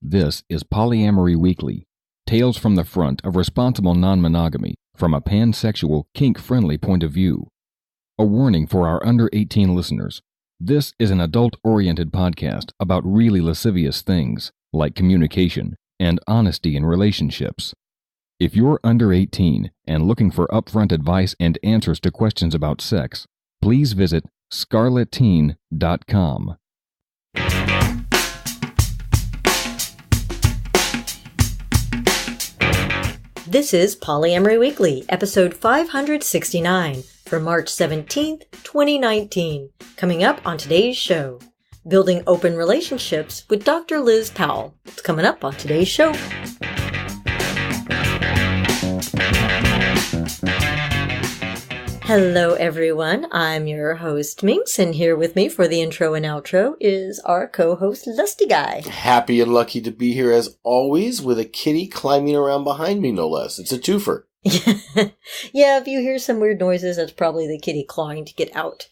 This is Polyamory Weekly, tales from the front of responsible non-monogamy from a pansexual, kink-friendly point of view. A warning for our under 18 listeners. This is an adult-oriented podcast about really lascivious things, like communication and honesty in relationships. If you're under 18 and looking for upfront advice and answers to questions about sex, please visit scarletteen.com. This is Polyamory Weekly, episode 569 for March 17th, 2019. Coming up on today's show, Building Open Relationships with Dr. Liz Powell. It's coming up on today's show. Hello, everyone. I'm your host, Minx, and here with me for the intro and outro is our co-host, Lustyguy. Happy and lucky to be here as always with a kitty climbing around behind me, no less. It's a twofer. Yeah, if you hear some weird noises, that's probably the kitty clawing to get out.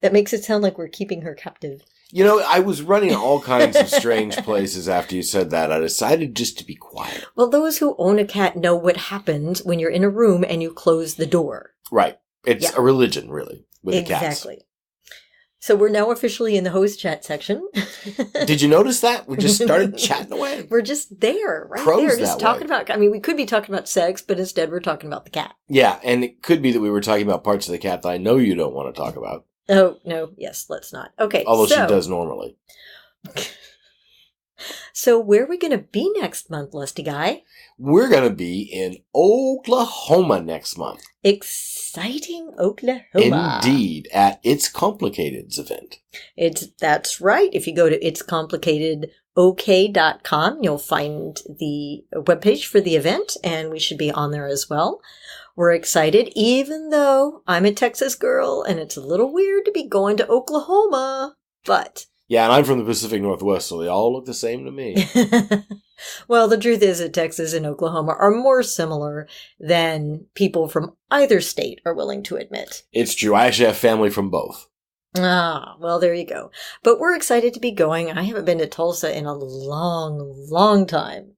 That makes it sound like we're keeping her captive. You know, I was running all kinds of strange places after you said that. I decided just to be quiet. Well, those who own a cat know what happens when you're in a room and you close the door. Right. It's a religion, really, with the cats. Exactly. So we're now officially in the host chat section. Did you notice that? We just started chatting away. We're just there, right Pros there, just that talking way. about, I mean, we could be talking about sex, but instead we're talking about the cat. Yeah, and it could be that we were talking about parts of the cat that I know you don't want to talk about. Oh, no, yes, let's not. Okay, Although she does normally. So where are we going to be next month, Lustyguy? We're going to be in Oklahoma next month. Exciting Oklahoma. Indeed, at It's Complicated's event. That's right. If you go to itscomplicatedok.com, you'll find the webpage for the event, and we should be on there as well. We're excited, even though I'm a Texas girl, and it's a little weird to be going to Oklahoma, but... Yeah, and I'm from the Pacific Northwest, so they all look the same to me. Well, the truth is that Texas and Oklahoma are more similar than people from either state are willing to admit. It's true. I actually have family from both. Ah, well, there you go. But we're excited to be going. I haven't been to Tulsa in a long, long time.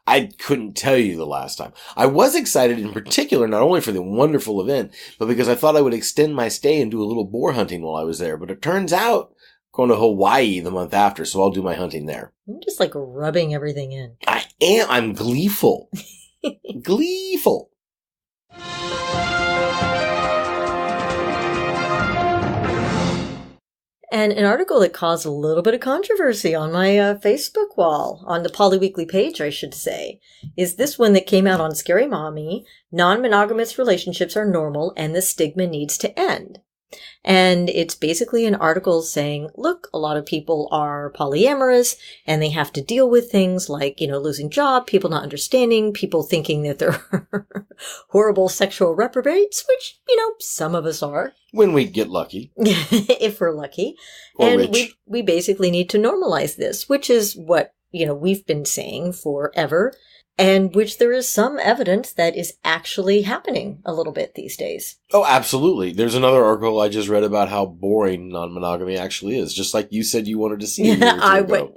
I couldn't tell you the last time. I was excited in particular, not only for the wonderful event, but because I thought I would extend my stay and do a little boar hunting while I was there. But it turns out I'm going to Hawaii the month after, so I'll do my hunting there. I'm just like rubbing everything in. I am. I'm gleeful. Gleeful. And an article that caused a little bit of controversy on my Facebook wall, on the polyweekly page, I should say, is this one that came out on Scary Mommy. Non-monogamous relationships are normal and the stigma needs to end. And it's basically an article saying, look, a lot of people are polyamorous and they have to deal with things like, losing job, people not understanding, people thinking that they're horrible sexual reprobates, which, some of us are. When we get lucky. If we're lucky. Or and rich. we basically need to normalize this, which is what, we've been saying forever. And which there is some evidence that is actually happening a little bit these days. Oh, absolutely. There's another article I just read about how boring non-monogamy actually is, just like you said you wanted to see a year or two ago.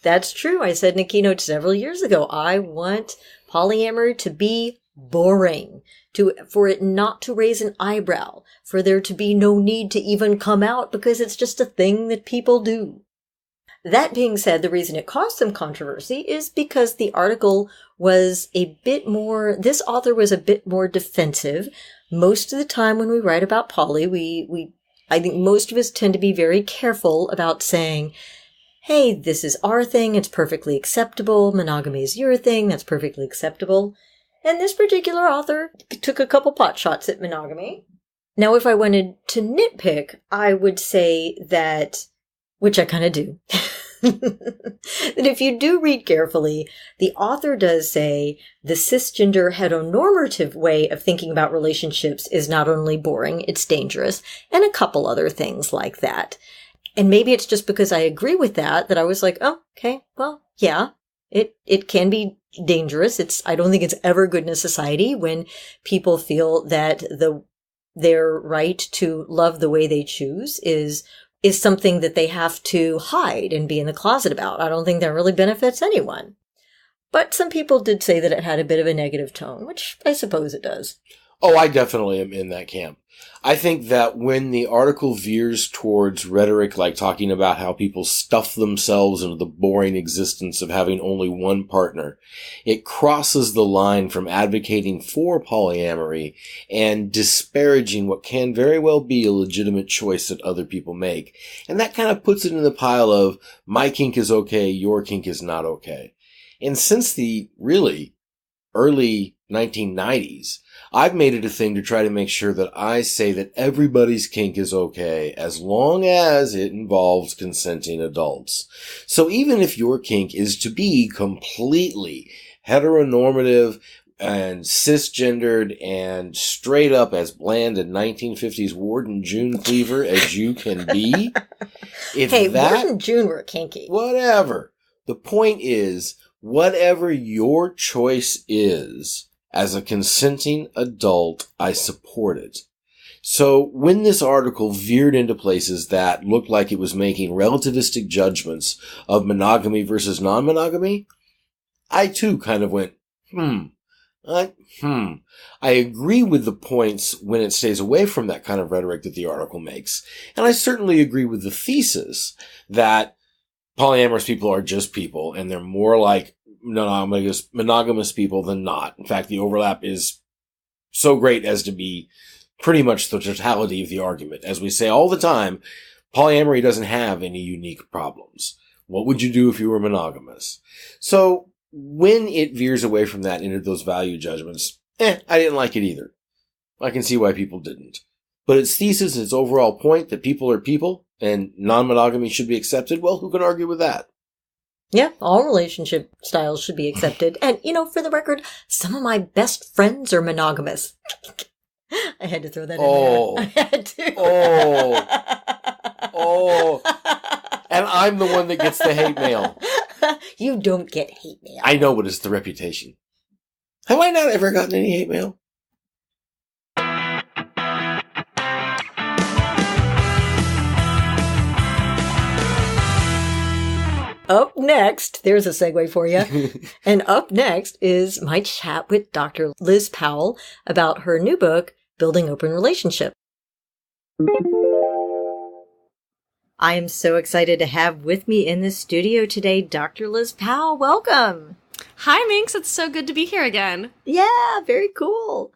That's true. I said in a keynote several years ago, I want polyamory to be boring, for it not to raise an eyebrow, for there to be no need to even come out because it's just a thing that people do. That being said, the reason it caused some controversy is because the article was this author was a bit more defensive. Most of the time when we write about poly, I think most of us tend to be very careful about saying, hey, this is our thing, it's perfectly acceptable, monogamy is your thing, that's perfectly acceptable. And this particular author took a couple pot shots at monogamy. Now, if I wanted to nitpick, I would say that, which I kind of do, that if you do read carefully, the author does say the cisgender heteronormative way of thinking about relationships is not only boring, it's dangerous, and a couple other things like that. And maybe it's just because I agree with that I was like, oh, okay, well, yeah, it can be dangerous. I don't think it's ever good in a society when people feel that their right to love the way they choose is is something that they have to hide and be in the closet about. I don't think that really benefits anyone. But some people did say that it had a bit of a negative tone, which I suppose it does. Oh, I definitely am in that camp. I think that when the article veers towards rhetoric like talking about how people stuff themselves into the boring existence of having only one partner, it crosses the line from advocating for polyamory and disparaging what can very well be a legitimate choice that other people make. And that kind of puts it in the pile of my kink is okay, your kink is not okay. And since the really early 1990s, I've made it a thing to try to make sure that I say that everybody's kink is okay as long as it involves consenting adults. So even if your kink is to be completely heteronormative and cisgendered and straight up as bland and 1950s Ward and June Cleaver as you can be, if Hey, that, Ward and June were kinky. whatever. The point is, whatever your choice is, as a consenting adult, I support it. So when this article veered into places that looked like it was making relativistic judgments of monogamy versus non-monogamy, I too kind of went, I agree with the points when it stays away from that kind of rhetoric that the article makes. And I certainly agree with the thesis that polyamorous people are just people and they're more like monogamous people than not. In fact, the overlap is so great as to be pretty much the totality of the argument. As we say all the time, polyamory doesn't have any unique problems. What would you do if you were monogamous? So when it veers away from that into those value judgments, I didn't like it either. I can see why people didn't. But its thesis, its overall point that people are people and non-monogamy should be accepted, well, who can argue with that? Yeah, all relationship styles should be accepted. And, for the record, some of my best friends are monogamous. I had to throw that in there. I had to. And I'm the one that gets the hate mail. You don't get hate mail. I know, but it's the reputation. Have I not ever gotten any hate mail? Up next, there's a segue for you. And up next is my chat with Dr. Liz Powell about her new book, Building Open Relationships. I am so excited to have with me in the studio today, Dr. Liz Powell. Welcome. Hi, Minx. It's so good to be here again. Yeah, very cool.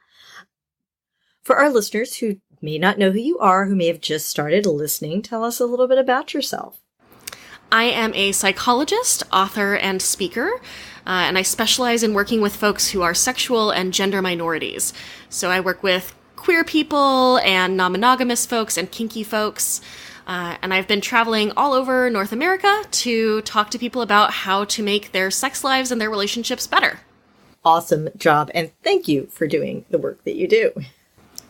For our listeners who may not know who you are, who may have just started listening, tell us a little bit about yourself. I am a psychologist, author, and speaker, and I specialize in working with folks who are sexual and gender minorities. So I work with queer people and non-monogamous folks and kinky folks, and I've been traveling all over North America to talk to people about how to make their sex lives and their relationships better. Awesome job, and thank you for doing the work that you do.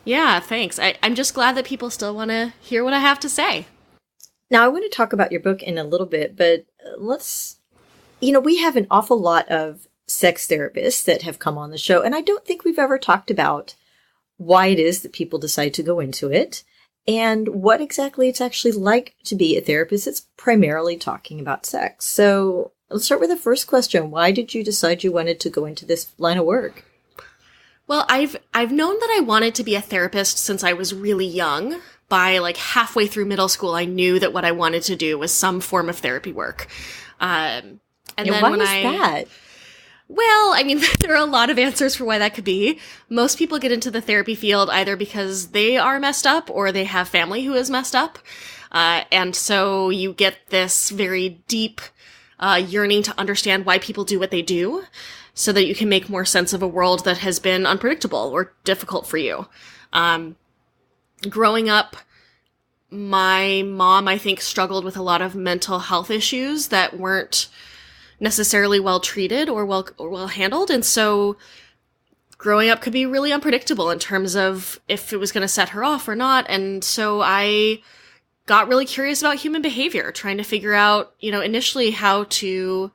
Yeah, thanks. I'm just glad that people still want to hear what I have to say. Now, I want to talk about your book in a little bit, but we have an awful lot of sex therapists that have come on the show, and I don't think we've ever talked about why it is that people decide to go into it and what exactly it's actually like to be a therapist. It's primarily talking about sex. So let's start with the first question. Why did you decide you wanted to go into this line of work? Well, I've known that I wanted to be a therapist since I was really young. By halfway through middle school, I knew that what I wanted to do was some form of therapy work. Why is that? Well, there are a lot of answers for why that could be. Most people get into the therapy field either because they are messed up or they have family who is messed up. And so you get this very deep yearning to understand why people do what they do so that you can make more sense of a world that has been unpredictable or difficult for you. Growing up, my mom, I think, struggled with a lot of mental health issues that weren't necessarily well treated or well handled. And so growing up could be really unpredictable in terms of if it was going to set her off or not. And so I got really curious about human behavior, trying to figure out, initially how to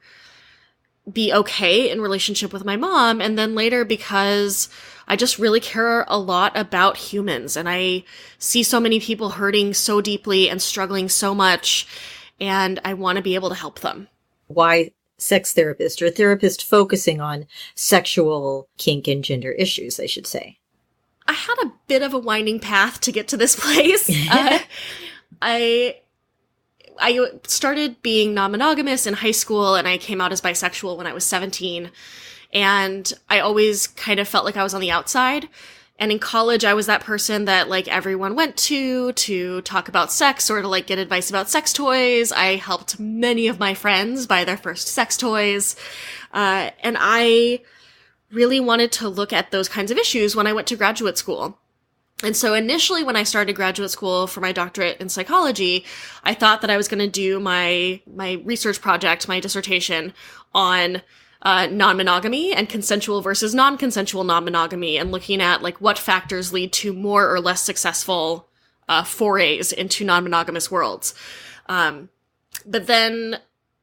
be okay in relationship with my mom. And then later because I just really care a lot about humans, and I see so many people hurting so deeply and struggling so much, and I want to be able to help them. Why sex therapist, or a therapist focusing on sexual kink and gender issues, I should say? I had a bit of a winding path to get to this place. I started being non-monogamous in high school, and I came out as bisexual when I was 17. And I always kind of felt like I was on the outside. And in college, I was that person that like everyone went to talk about sex or to like get advice about sex toys. I helped many of my friends buy their first sex toys. And I really wanted to look at those kinds of issues when I went to graduate school. And so initially when I started graduate school for my doctorate in psychology, I thought that I was going to do my research project, my dissertation on non-monogamy and consensual versus non-consensual non-monogamy, and looking at like what factors lead to more or less successful forays into non-monogamous worlds. But then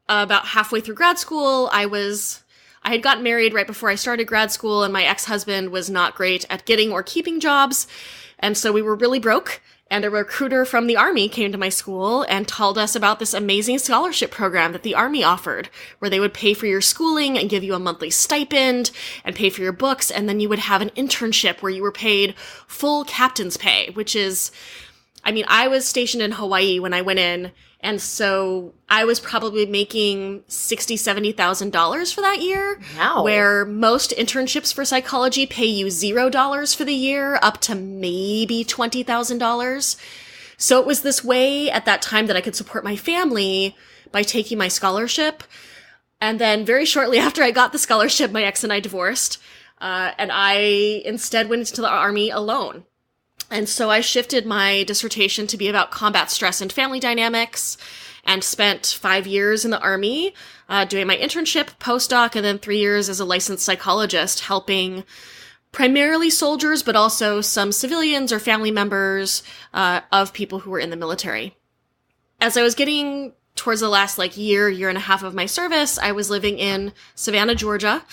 about halfway through grad school, I had gotten married right before I started grad school, and my ex-husband was not great at getting or keeping jobs. And so we were really broke, and a recruiter from the Army came to my school and told us about this amazing scholarship program that the Army offered, where they would pay for your schooling and give you a monthly stipend and pay for your books. And then you would have an internship where you were paid full captain's pay, which is, I mean, I was stationed in Hawaii when I went in. And so I was probably making $60,000, $70,000 for that year. Wow. Where most internships for psychology pay you $0 for the year, up to maybe $20,000. So it was this way at that time that I could support my family by taking my scholarship. And then very shortly after I got the scholarship, my ex and I divorced. And I instead went into the Army alone. And so I shifted my dissertation to be about combat stress and family dynamics, and spent 5 years in the Army doing my internship, postdoc, and then 3 years as a licensed psychologist, helping primarily soldiers, but also some civilians or family members of people who were in the military. As I was getting towards the last year and a half of my service, I was living in Savannah, Georgia,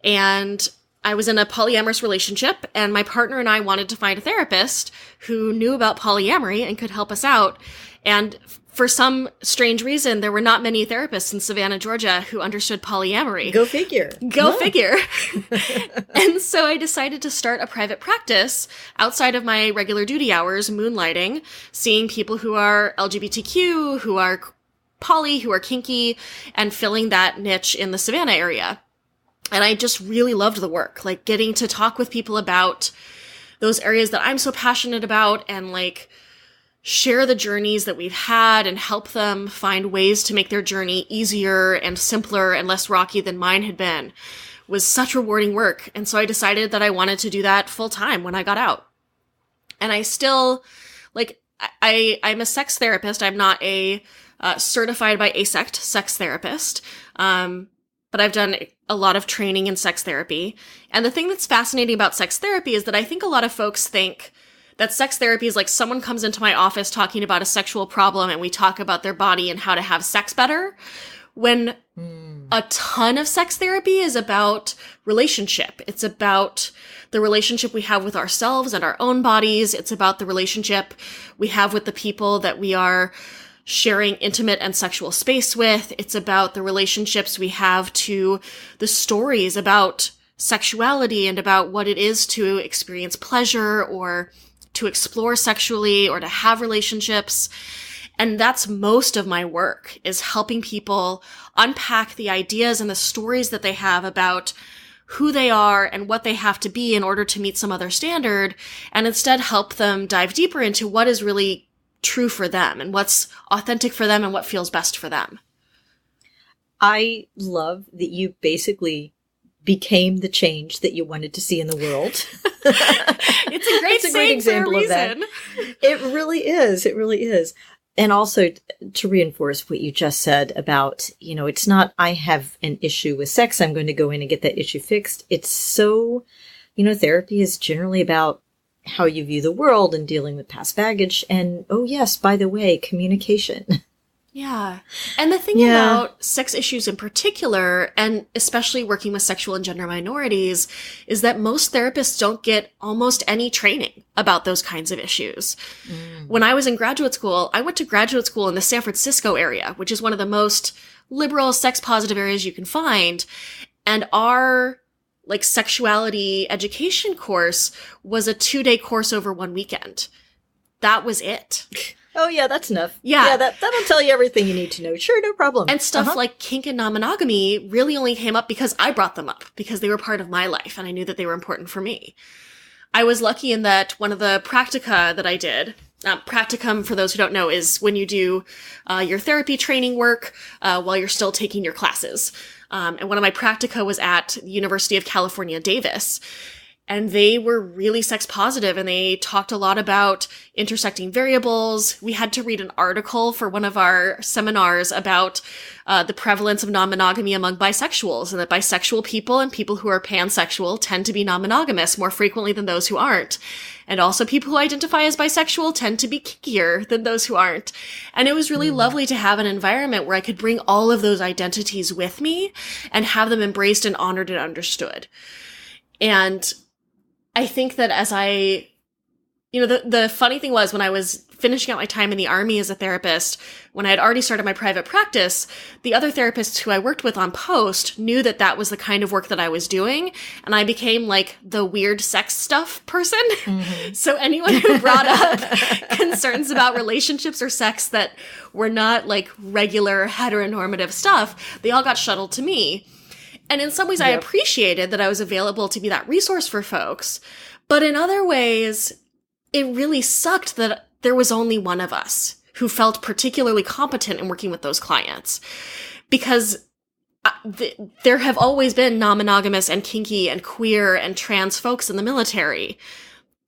and I was in a polyamorous relationship, and my partner and I wanted to find a therapist who knew about polyamory and could help us out. And for some strange reason, there were not many therapists in Savannah, Georgia who understood polyamory. Go figure. Go figure. And so I decided to start a private practice outside of my regular duty hours, moonlighting, seeing people who are LGBTQ, who are poly, who are kinky, and filling that niche in the Savannah area. And I just really loved the work, getting to talk with people about those areas that I'm so passionate about, and share the journeys that we've had and help them find ways to make their journey easier and simpler and less rocky than mine had been, was such rewarding work. And so I decided that I wanted to do that full time when I got out. And I still, I'm a sex therapist. I'm not a certified by ASECT sex therapist. But I've done a lot of training in sex therapy. And the thing that's fascinating about sex therapy is that I think a lot of folks think that sex therapy is someone comes into my office talking about a sexual problem and we talk about their body and how to have sex better, when a ton of sex therapy is about relationship. It's about the relationship we have with ourselves and our own bodies. It's about the relationship we have with the people that we are sharing intimate and sexual space with. It's about the relationships we have to the stories about sexuality and about what it is to experience pleasure or to explore sexually or to have relationships. And that's most of my work, is helping people unpack the ideas and the stories that they have about who they are and what they have to be in order to meet some other standard, and instead help them dive deeper into what is really true for them and what's authentic for them and what feels best for them. I love that you basically became the change that you wanted to see in the world. It's a great, great example of that. It really is. It really is. And also to reinforce what you just said about, it's not, I have an issue with sex, I'm going to go in and get that issue fixed. It's so, therapy is generally about how you view the world and dealing with past baggage. And, oh yes, by the way, communication. Yeah. And the thing about sex issues in particular, and especially working with sexual and gender minorities, is that most therapists don't get almost any training about those kinds of issues. When I was in graduate school, I went to graduate school in the San Francisco area, which is one of the most liberal, sex-positive areas you can find. And our sexuality education course was a 2-day course over one weekend. That was it. Oh, yeah, that's enough. Yeah. That'll tell you everything you need to know. Sure, no problem. And stuff like kink and non-monogamy really only came up because I brought them up, because they were part of my life, and I knew that they were important for me. I was lucky in that one of the practica that I did, practicum, for those who don't know, is when you do your therapy training work while you're still taking your classes. And one of my practica was at the University of California, Davis. And they were really sex positive, and they talked a lot about intersecting variables. We had to read an article for one of our seminars about the prevalence of non-monogamy among bisexuals, and that bisexual people and people who are pansexual tend to be non-monogamous more frequently than those who aren't. And also people who identify as bisexual tend to be kinkier than those who aren't. And it was really lovely to have an environment where I could bring all of those identities with me and have them embraced and honored and understood. And I think that as the funny thing was, when I was finishing out my time in the Army as a therapist, when I had already started my private practice, the other therapists who I worked with on post knew that that was the kind of work that I was doing. And I became the weird sex stuff person. So anyone who brought up concerns about relationships or sex that were not regular heteronormative stuff, they all got shuttled to me. And in some ways, I appreciated that I was available to be that resource for folks. But in other ways, it really sucked that there was only one of us who felt particularly competent in working with those clients. Because there have always been non-monogamous and kinky and queer and trans folks in the military.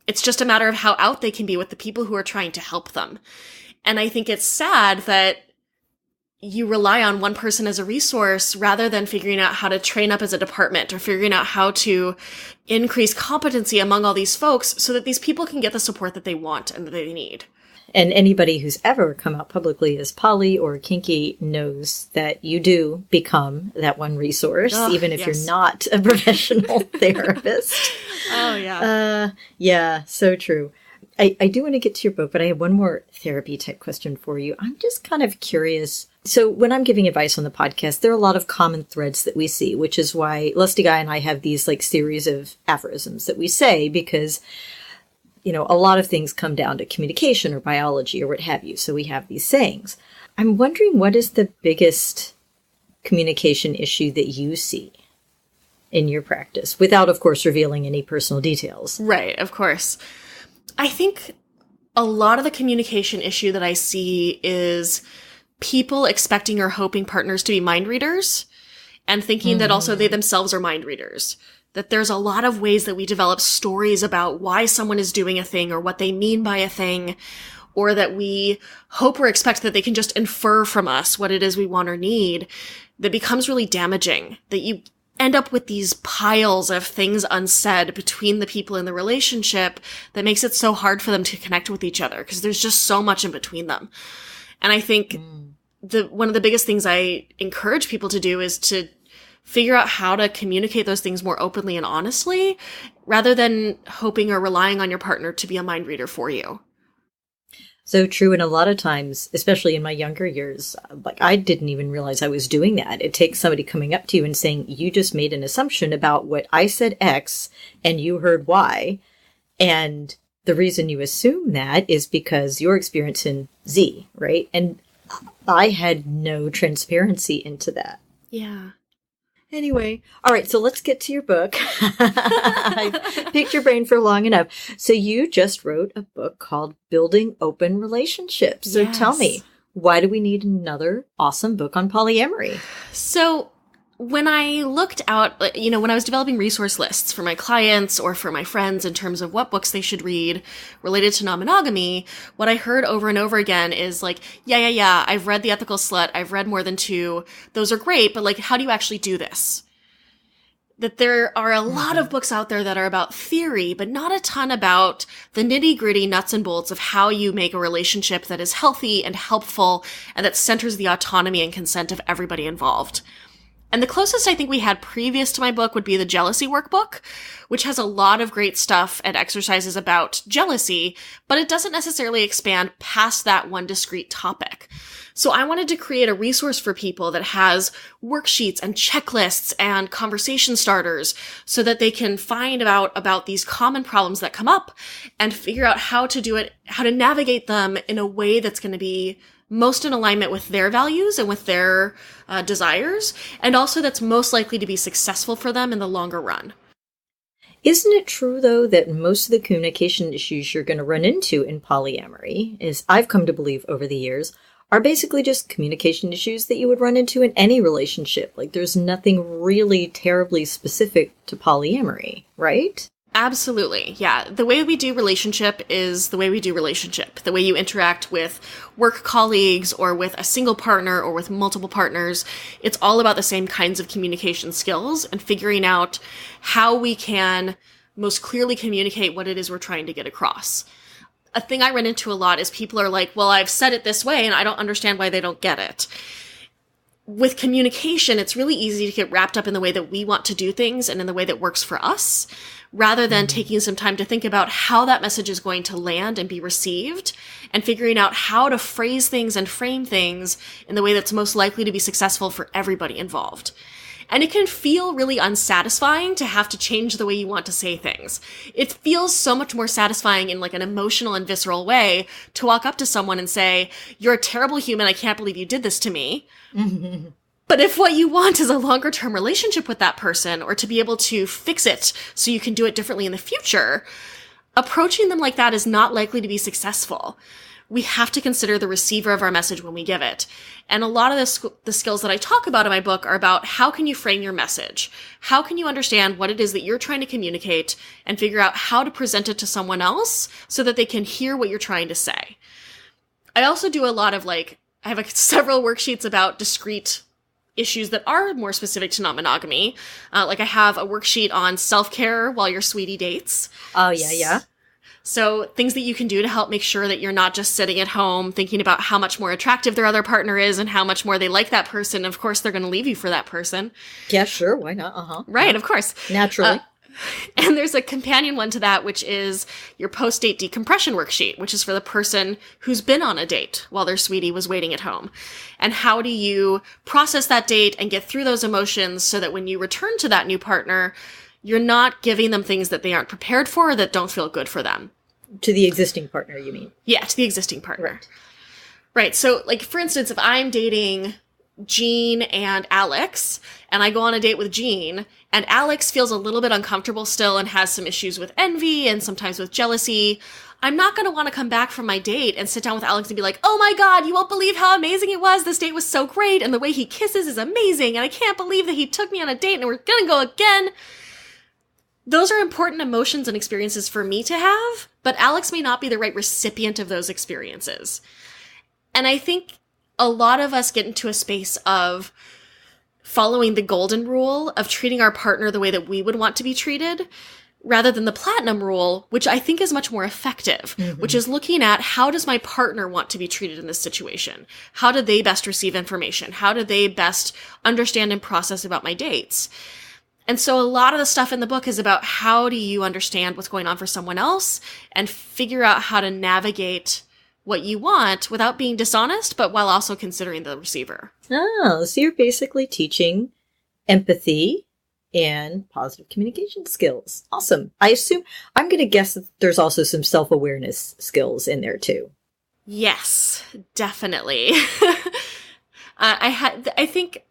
It's just a matter of how out they can be with the people who are trying to help them. And I think it's sad that you rely on one person as a resource rather than figuring out how to train up as a department or figuring out how to increase competency among all these folks so that these people can get the support that they want and that they need. And anybody who's ever come out publicly as poly or kinky knows that you do become that one resource, even if you're not a professional therapist. Oh, yeah. Yeah, so true. I do want to get to your book, but I have one more therapy type question for you. I'm just kind of curious. So when I'm giving advice on the podcast, there are a lot of common threads that we see, which is why Lustyguy and I have these series of aphorisms that we say, because, a lot of things come down to communication or biology or what have you. So we have these sayings. I'm wondering, what is the biggest communication issue that you see in your practice, without, of course, revealing any personal details? Right, of course. I think a lot of the communication issue that I see is people expecting or hoping partners to be mind readers and thinking that also they themselves are mind readers. That there's a lot of ways that we develop stories about why someone is doing a thing or what they mean by a thing, or that we hope or expect that they can just infer from us what it is we want or need, that becomes really damaging. That you end up with these piles of things unsaid between the people in the relationship that makes it so hard for them to connect with each other because there's just so much in between them. And I think one of the biggest things I encourage people to do is to figure out how to communicate those things more openly and honestly, rather than hoping or relying on your partner to be a mind reader for you. So true. And a lot of times, especially in my younger years, I didn't even realize I was doing that. It takes somebody coming up to you and saying, you just made an assumption about what I said X and you heard Y. And the reason you assume that is because you're experiencing Z, right? And I had no transparency into that. Yeah. Anyway, all right, so let's get to your book. I've picked your brain for long enough. So you just wrote a book called Building Open Relationships. So tell me, why do we need another awesome book on polyamory? So when I looked out, when I was developing resource lists for my clients or for my friends in terms of what books they should read related to non-monogamy, what I heard over and over again is yeah, I've read The Ethical Slut. I've read more than 2. Those are great, but how do you actually do this? that there are a lot of books out there that are about theory, but not a ton about the nitty-gritty nuts and bolts of how you make a relationship that is healthy and helpful and that centers the autonomy and consent of everybody involved. And the closest I think we had previous to my book would be the Jealousy Workbook, which has a lot of great stuff and exercises about jealousy, but it doesn't necessarily expand past that one discrete topic. So I wanted to create a resource for people that has worksheets and checklists and conversation starters so that they can find out about these common problems that come up and figure out how to do it, how to navigate them in a way that's going to be most in alignment with their values and with their desires, and also that's most likely to be successful for them in the longer run. Isn't it true, though, that most of the communication issues you're going to run into in polyamory, as I've come to believe over the years, are basically just communication issues that you would run into in any relationship? Like, there's nothing really terribly specific to polyamory, right? Absolutely. Yeah. The way we do relationship is the way we do relationship. The way you interact with work colleagues or with a single partner or with multiple partners. It's all about the same kinds of communication skills and figuring out how we can most clearly communicate what it is we're trying to get across. A thing I run into a lot is people are like, well, I've said it this way and I don't understand why they don't get it. With communication, it's really easy to get wrapped up in the way that we want to do things and in the way that works for us, rather than taking some time to think about how that message is going to land and be received, and figuring out how to phrase things and frame things in the way that's most likely to be successful for everybody involved. And it can feel really unsatisfying to have to change the way you want to say things. It feels so much more satisfying in like an emotional and visceral way to walk up to someone and say, "You're a terrible human. I can't believe you did this to me." But if what you want is a longer term relationship with that person, or to be able to fix it so you can do it differently in the future, approaching them like that is not likely to be successful. We have to consider the receiver of our message when we give it. And a lot of the skills that I talk about in my book are about how can you frame your message? How can you understand what it is that you're trying to communicate and figure out how to present it to someone else so that they can hear what you're trying to say? I also do a lot of I have several worksheets about discrete issues that are more specific to non-monogamy. I have a worksheet on self-care while your sweetie dates. Oh, yeah. So things that you can do to help make sure that you're not just sitting at home thinking about how much more attractive their other partner is and how much more they like that person. Of course, they're going to leave you for that person. Yeah, sure. Why not? Uh-huh. Right, of course. Naturally. And there's a companion one to that, which is your post-date decompression worksheet, which is for the person who's been on a date while their sweetie was waiting at home. And how do you process that date and get through those emotions so that when you return to that new partner, you're not giving them things that they aren't prepared for or that don't feel good for them. To the existing partner, you mean? Yeah, to the existing partner. Right. So, for instance, if I'm dating Jean and Alex, and I go on a date with Jean, and Alex feels a little bit uncomfortable still and has some issues with envy and sometimes with jealousy, I'm not going to want to come back from my date and sit down with Alex and be like, "Oh my God, you won't believe how amazing it was. This date was so great, and the way he kisses is amazing, and I can't believe that he took me on a date, and we're going to go again." Those are important emotions and experiences for me to have, but Alex may not be the right recipient of those experiences. And I think a lot of us get into a space of following the golden rule of treating our partner the way that we would want to be treated, rather than the platinum rule, which I think is much more effective, which is looking at how does my partner want to be treated in this situation? How do they best receive information? How do they best understand and process about my dates? And so a lot of the stuff in the book is about how do you understand what's going on for someone else and figure out how to navigate what you want without being dishonest, but while also considering the receiver. Oh, so you're basically teaching empathy and positive communication skills. Awesome. I'm going to guess that there's also some self-awareness skills in there too. Yes, definitely. I think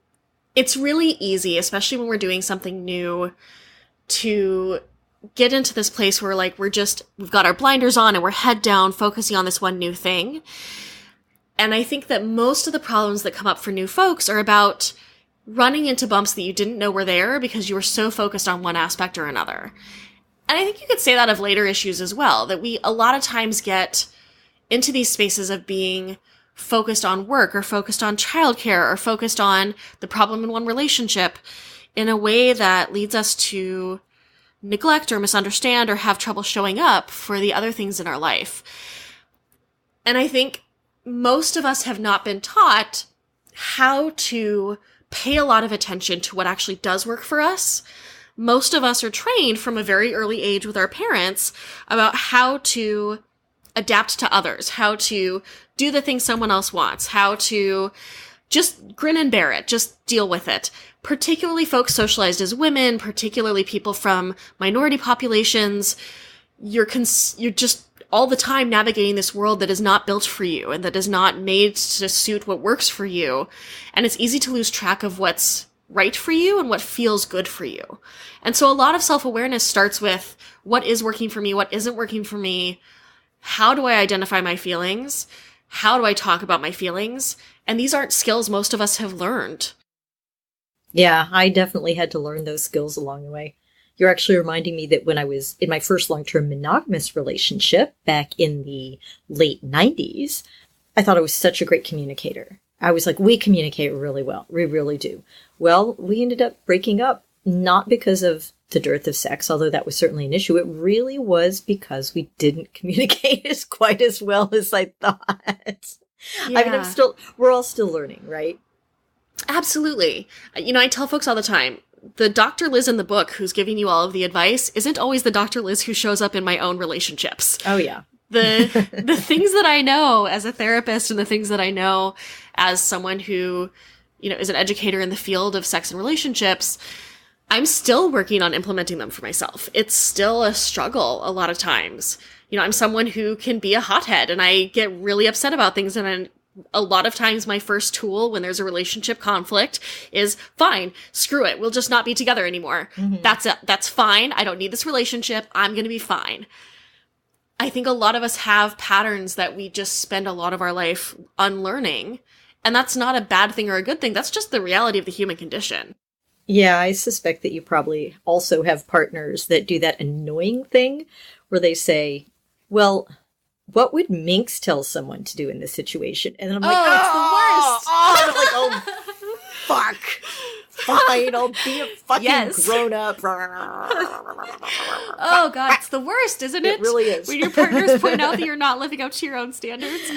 it's really easy, especially when we're doing something new, to get into this place where we've got our blinders on and we're head down focusing on this one new thing. And I think that most of the problems that come up for new folks are about running into bumps that you didn't know were there because you were so focused on one aspect or another. And I think you could say that of later issues as well, that we a lot of times get into these spaces of being focused on work or focused on childcare or focused on the problem in one relationship in a way that leads us to neglect or misunderstand or have trouble showing up for the other things in our life. And I think most of us have not been taught how to pay a lot of attention to what actually does work for us. Most of us are trained from a very early age with our parents about how to adapt to others, how to do the things someone else wants, how to just grin and bear it, just deal with it. Particularly folks socialized as women, particularly people from minority populations, you're just all the time navigating this world that is not built for you and that is not made to suit what works for you. And it's easy to lose track of what's right for you and what feels good for you. And so a lot of self-awareness starts with what is working for me, what isn't working for me, how do I identify my feelings, how do I talk about my feelings, and these aren't skills most of us have learned. Yeah, I definitely had to learn those skills along the way. You're actually reminding me that when I was in my first long-term monogamous relationship back in the late 90s, I thought I was such a great communicator. I was like, we communicate really well. We really do. Well, we ended up breaking up, not because of the dearth of sex, although that was certainly an issue. It really was because we didn't communicate quite as well as I thought. Yeah. I mean, we're all still learning, right? Absolutely. I tell folks all the time, the Dr. Liz in the book who's giving you all of the advice isn't always the Dr. Liz who shows up in my own relationships. Oh, yeah. The things that I know as a therapist and the things that I know as someone who, is an educator in the field of sex and relationships, I'm still working on implementing them for myself. It's still a struggle a lot of times. I'm someone who can be a hothead and I get really upset about things, and a lot of times my first tool when there's a relationship conflict is, fine, screw it, we'll just not be together anymore. Mm-hmm. That's fine. I don't need this relationship. I'm going to be fine. I think a lot of us have patterns that we just spend a lot of our life unlearning. And that's not a bad thing or a good thing. That's just the reality of the human condition. Yeah, I suspect that you probably also have partners that do that annoying thing where they say, well, what would Minx tell someone to do in this situation? And then I'm like, it's the worst. And I'm like, oh, fuck. Fine, I'll be a fucking grown-up. Oh, God, it's the worst, isn't it? It really is. When your partners point out that you're not living up to your own standards.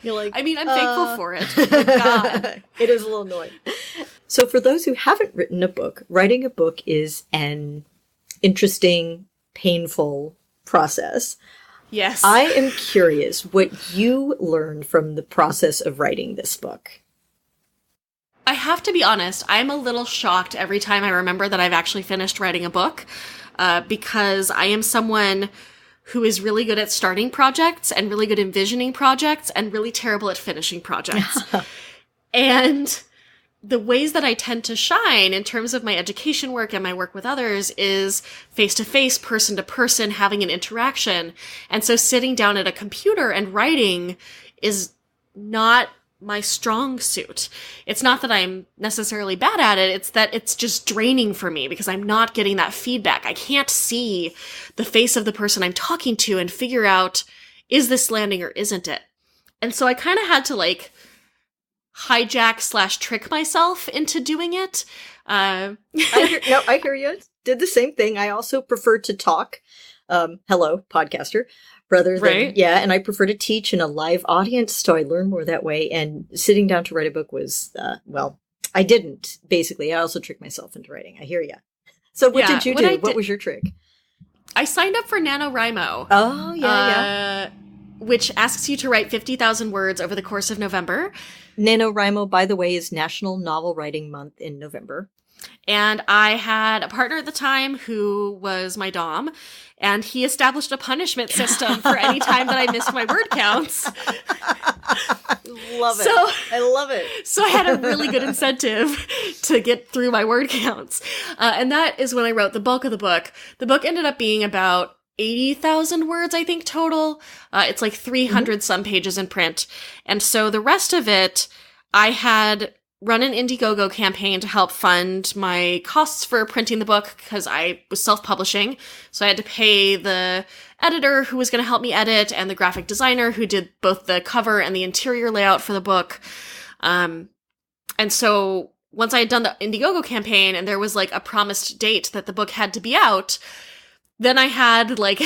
You're like, I'm thankful for it. God. It is a little annoying. So for those who haven't written a book, writing a book is an interesting, painful process. Yes. I am curious what you learned from the process of writing this book. I have to be honest, I'm a little shocked every time I remember that I've actually finished writing a book, because I am someone who is really good at starting projects and really good envisioning projects and really terrible at finishing projects. And the ways that I tend to shine in terms of my education work and my work with others is face-to-face, person-to-person, having an interaction. And so sitting down at a computer and writing is not my strong suit. It's not that I'm necessarily bad at it, it's that it's just draining for me because I'm not getting that feedback. I can't see the face of the person I'm talking to and figure out, is this landing or isn't it? And so I kind of had to hijack/trick myself into doing it. I hear you. Did the same thing. I also prefer to talk. Hello, podcaster. Rather than, and I prefer to teach in a live audience, so I learn more that way. And sitting down to write a book was, I didn't, basically. I also tricked myself into writing. I hear you. So what did you do? What was your trick? I signed up for NaNoWriMo. Oh, yeah. Which asks you to write 50,000 words over the course of November. NaNoWriMo, by the way, is National Novel Writing Month in November. And I had a partner at the time who was my dom, and he established a punishment system for any time that I missed my word counts. Love it. I love it. So I had a really good incentive to get through my word counts. And that is when I wrote the bulk of the book. The book ended up being about 80,000 words, I think, total. It's like 300 some pages in print. And so the rest of it, I had run an Indiegogo campaign to help fund my costs for printing the book because I was self-publishing. So I had to pay the editor who was going to help me edit and the graphic designer who did both the cover and the interior layout for the book. And so once I had done the Indiegogo campaign and there was like a promised date that the book had to be out, then I had like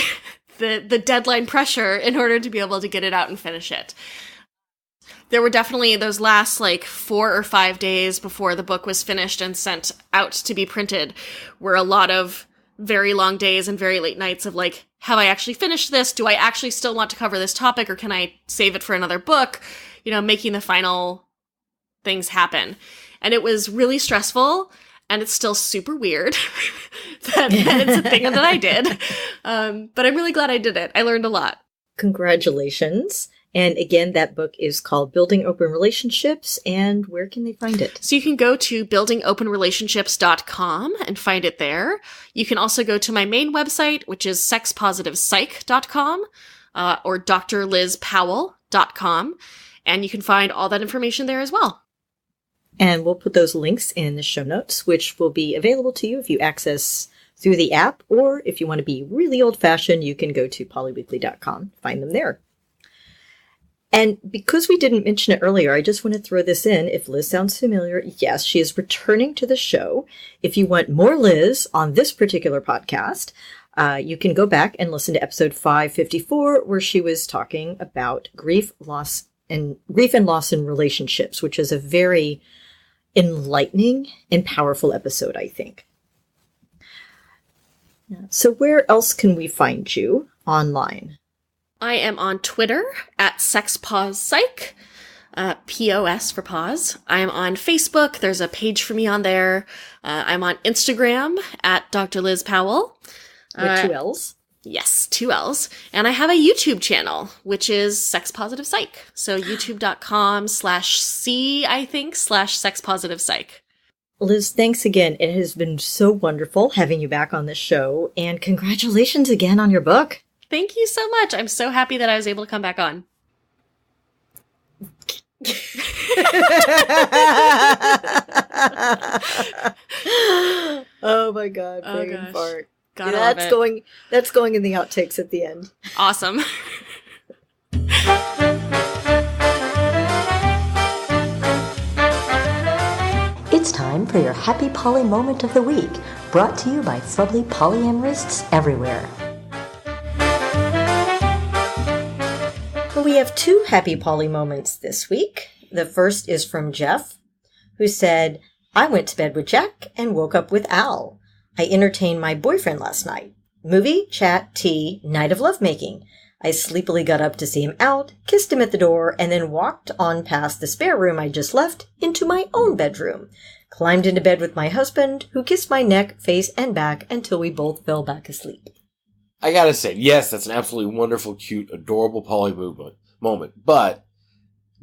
the deadline pressure in order to be able to get it out and finish it. There were definitely those last like 4 or 5 days before the book was finished and sent out to be printed were a lot of very long days and very late nights of like, have I actually finished this? Do I actually still want to cover this topic, or can I save it for another book? You know, making the final things happen. And it was really stressful, and it's still super weird that it's a thing that I did. But I'm really glad I did it. I learned a lot. Congratulations. And again, that book is called Building Open Relationships. And where can they find it? So you can go to buildingopenrelationships.com and find it there. You can also go to my main website, which is sexpositivepsych.com or drlizpowell.com. And you can find all that information there as well. And we'll put those links in the show notes, which will be available to you if you access through the app, or if you want to be really old-fashioned, you can go to polyweekly.com, find them there. And because we didn't mention it earlier, I just want to throw this in. If Liz sounds familiar, yes, she is returning to the show. If you want more Liz on this particular podcast, you can go back and listen to episode 554, where she was talking about grief and loss in relationships, which is a very enlightening and powerful episode, I think. So where else can we find you online? I am on Twitter at sexpausepsych, POS for pause. I am on Facebook. There's a page for me on there. I'm on Instagram at Dr. Liz Powell. With 2 L's? Yes, 2 L's. And I have a YouTube channel, which is Sex Positive Psych. So youtube.com/C, I think, /sexpositivepsych. Liz, thanks again. It has been so wonderful having you back on the show. And congratulations again on your book. Thank you so much. I'm so happy that I was able to come back on. Oh my God, brain fart. Gotta love it. That's going in the outtakes at the end. Awesome. It's time for your Happy Poly Moment of the Week, brought to you by lovely polyamorists everywhere. We have 2 happy poly moments this week. The first is from Geoff, who said, I went to bed with Jack and woke up with Al. I entertained my boyfriend last night. Movie, chat, tea, night of lovemaking. I sleepily got up to see him out, kissed him at the door, and then walked on past the spare room I just left into my own bedroom. Climbed into bed with my husband, who kissed my neck, face, and back until we both fell back asleep. I gotta say, yes, that's an absolutely wonderful, cute, adorable poly moment. But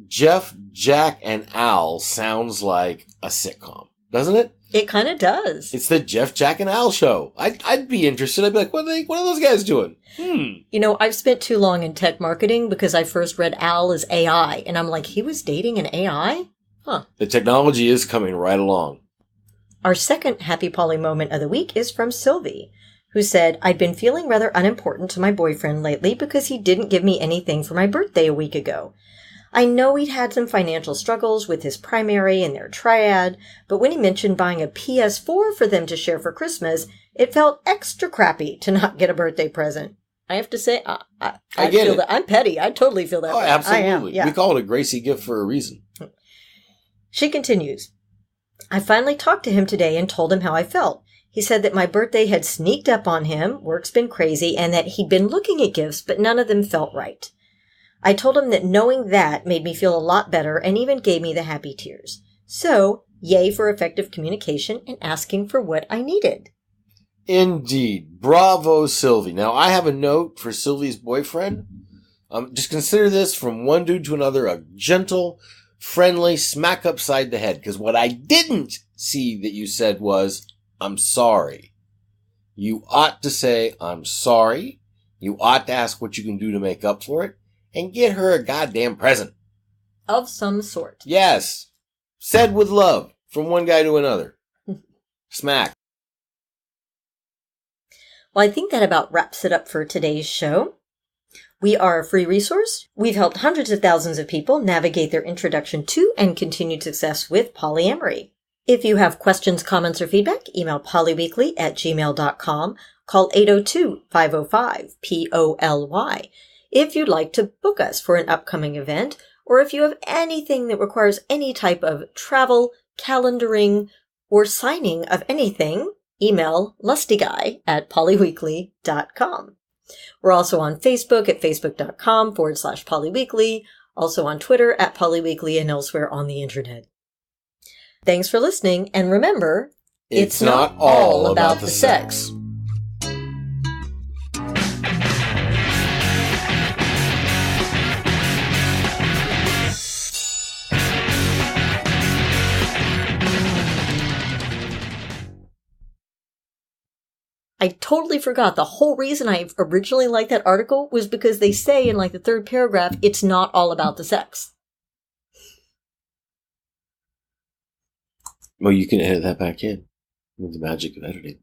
Geoff, Jack, and Al sounds like a sitcom, doesn't it? It kind of does. It's the Geoff, Jack, and Al show. I'd be interested. I'd be like, what are those guys doing? You know, I've spent too long in tech marketing because I first read Al as AI, and I'm like, he was dating an AI? Huh. The technology is coming right along. Our second happy poly moment of the week is from Sylvie, who said, I'd been feeling rather unimportant to my boyfriend lately because he didn't give me anything for my birthday a week ago. I know he'd had some financial struggles with his primary and their triad, but when he mentioned buying a PS4 for them to share for Christmas, it felt extra crappy to not get a birthday present. I have to say, I get feel it. that. I'm petty. I totally feel that way. Absolutely. I am, yeah. We call it a Gracie gift for a reason. She continues, I finally talked to him today and told him how I felt. He said that my birthday had sneaked up on him, work's been crazy, and that he'd been looking at gifts, but none of them felt right. I told him that knowing that made me feel a lot better and even gave me the happy tears. So, yay for effective communication and asking for what I needed. Indeed. Bravo, Sylvie. Now, I have a note for Sylvie's boyfriend. Just consider this from one dude to another a gentle, friendly smack upside the head. Because what I didn't see that you said was, I'm sorry. You ought to say, I'm sorry. You ought to ask what you can do to make up for it. And get her a goddamn present. Of some sort. Yes. Said with love. From one guy to another. Smack. Well, I think that about wraps it up for today's show. We are a free resource. We've helped hundreds of thousands of people navigate their introduction to and continued success with polyamory. If you have questions, comments, or feedback, email polyweekly@gmail.com. Call 802-505-POLY. If you'd like to book us for an upcoming event, or if you have anything that requires any type of travel, calendaring, or signing of anything, email lustyguy@polyweekly.com. We're also on Facebook at facebook.com/polyweekly, also on Twitter @polyweekly, and elsewhere on the internet. Thanks for listening, and remember, It's not all about the sex. I totally forgot. The whole reason I originally liked that article was because they say in like the third paragraph, it's not all about the sex. Well, you can edit that back in with the magic of editing.